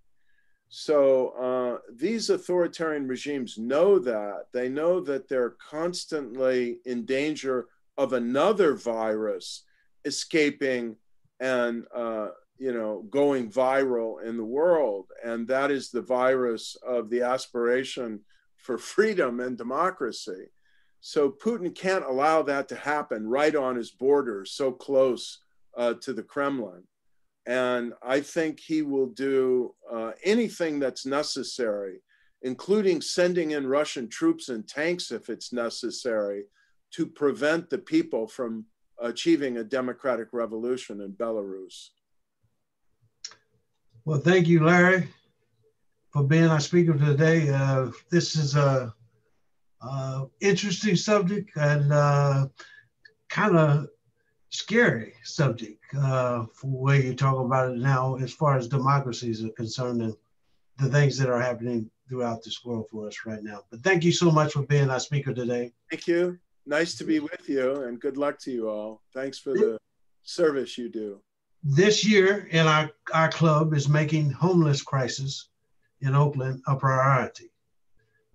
Speaker 19: So these authoritarian regimes know that. They know that they're constantly in danger of another virus escaping and you know, going viral in the world. And that is the virus of the aspiration for freedom and democracy. So Putin can't allow that to happen right on his border, so close to the Kremlin. And I think he will do anything that's necessary, including sending in Russian troops and tanks if it's necessary, to prevent the people from achieving a democratic revolution in Belarus.
Speaker 1: Well, thank you, Larry, for being our speaker today. This is a interesting subject and kind of scary subject for the way you talk about it now, as far as democracies are concerned and the things that are happening throughout this world for us right now. But thank you so much for being our speaker today.
Speaker 19: Thank you. Nice to be with you, and good luck to you all. Thanks for the service you do.
Speaker 1: This year in our club is making homeless crisis in Oakland a priority.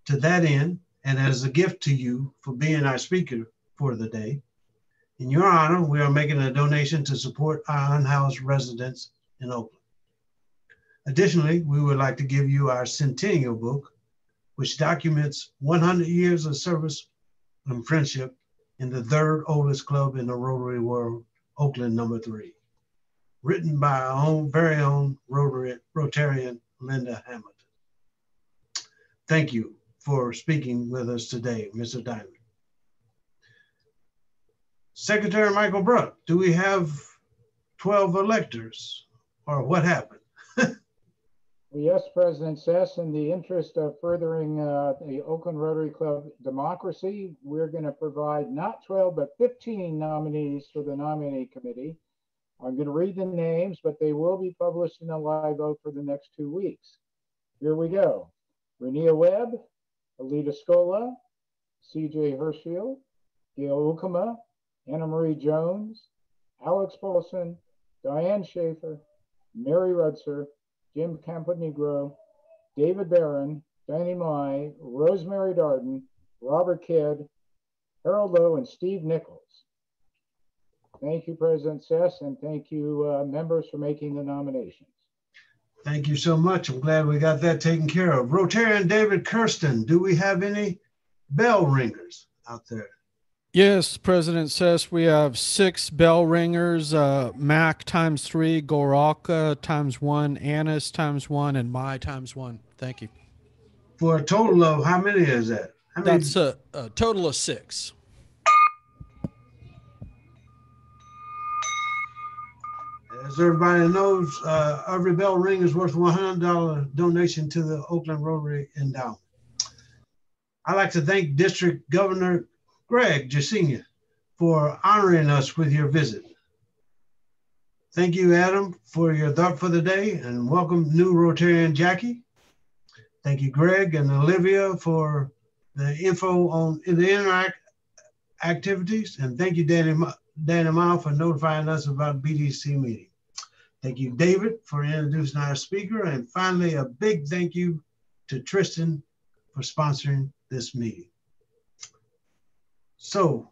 Speaker 1: To that end, and as a gift to you for being our speaker for the day, in your honor, we are making a donation to support our unhoused residents in Oakland. Additionally, we would like to give you our centennial book, which documents 100 years of service and friendship in the third oldest club in the Rotary world, Oakland #3, written by our own very own Rotarian, Linda Hamilton. Thank you for speaking with us today, Mr. Diamond. Secretary Michael Bruck, do we have 12 electors, or what happened?
Speaker 20: Yes, President Ces, in the interest of furthering the Oakland Rotary Club democracy, we're going to provide not 12, but 15 nominees for the nominating committee. I'm going to read the names, but they will be published in a live vote for the next 2 weeks. Here we go. Renia Webb, Alita Scola, CJ Hirschfield, Gail Ukama, Anna Marie Jones, Alex Paulson, Diane Schaefer, Mary Rudser, Jim Camponegro, David Barron, Danny Mai, Rosemary Darden, Robert Kidd, Harold Lowe, and Steve Nichols. Thank you, President Ces, and thank you, members, for making the nominations.
Speaker 1: Thank you so much. I'm glad we got that taken care of. Rotarian David Kirsten, do we have any bell ringers out there?
Speaker 21: Yes, President Ces, we have 6 bell ringers, Mac ×3, Goralka ×1, Annis ×1, and Mai ×1. Thank you.
Speaker 1: For a total of how many is that?
Speaker 21: That's a total of 6.
Speaker 1: As everybody knows, every bell ring is worth $100 donation to the Oakland Rotary Endowment. I'd like to thank District Governor Greg Jusina for honoring us with your visit. Thank you, Adam, for your thought for the day, and welcome new Rotarian Jackie. Thank you, Greg and Olivia, for the info on the Interact activities, and thank you, Danny Mile, for notifying us about BDC meeting. Thank you, David, for introducing our speaker, and finally, a big thank you to Tristan for sponsoring this meeting. So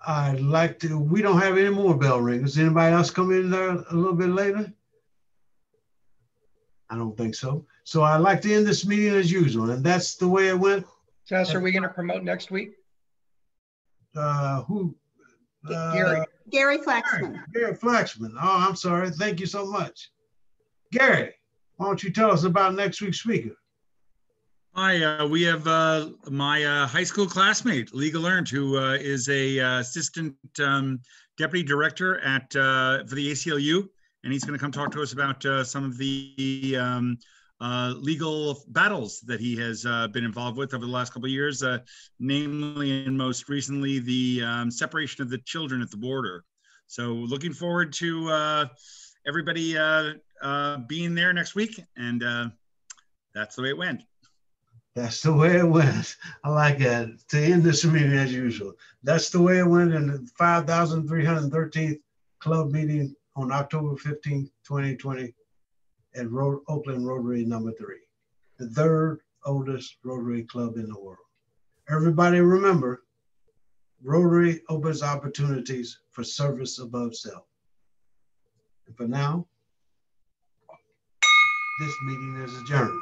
Speaker 1: I'd like to, we don't have any more bell ringers. Anybody else come in there a little bit later? I don't think so. So I'd like to end this meeting as usual, and that's the way it went.
Speaker 18: Ces, are we going to promote next week?
Speaker 1: Who?
Speaker 9: Gary Flaxman.
Speaker 1: Gary Flaxman. Oh, I'm sorry. Thank you so much. Gary, why don't you tell us about next week's speaker?
Speaker 22: Hi, we have my high school classmate, Lee Gallant, who is a assistant deputy director at for the ACLU, and he's going to come talk to us about some of the legal battles that he has been involved with over the last couple of years, namely and most recently the separation of the children at the border. So looking forward to everybody being there next week, and that's the way it went.
Speaker 1: That's the way it went. I like that. To end this meeting as usual. That's the way it went in the 5,313th club meeting on October 15th, 2020 at Oakland Rotary number 3, the 3rd oldest Rotary club in the world. Everybody remember, Rotary opens opportunities for service above self. And for now, this meeting is adjourned.